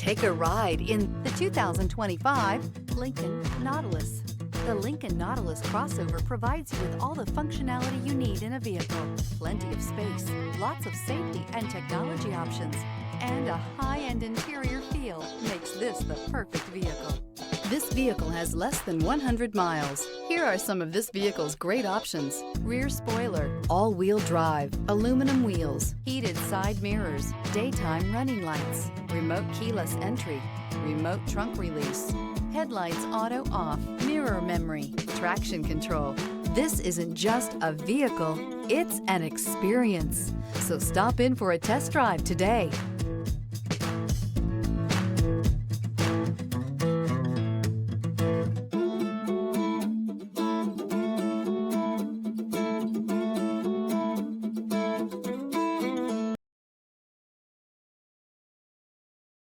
Take a ride in the 2025 Lincoln Nautilus. The Lincoln Nautilus crossover provides you with all the functionality you need in a vehicle. Plenty of space, lots of safety and technology options, and a high-end interior feel makes this the perfect vehicle. This vehicle has less than 100 miles. Here are some of this vehicle's great options: rear spoiler, all-wheel drive, aluminum wheels, heated side mirrors, daytime running lights, remote keyless entry, remote trunk release, headlights auto off, mirror memory, traction control. This isn't just a vehicle, it's an experience. So stop in for a test drive today.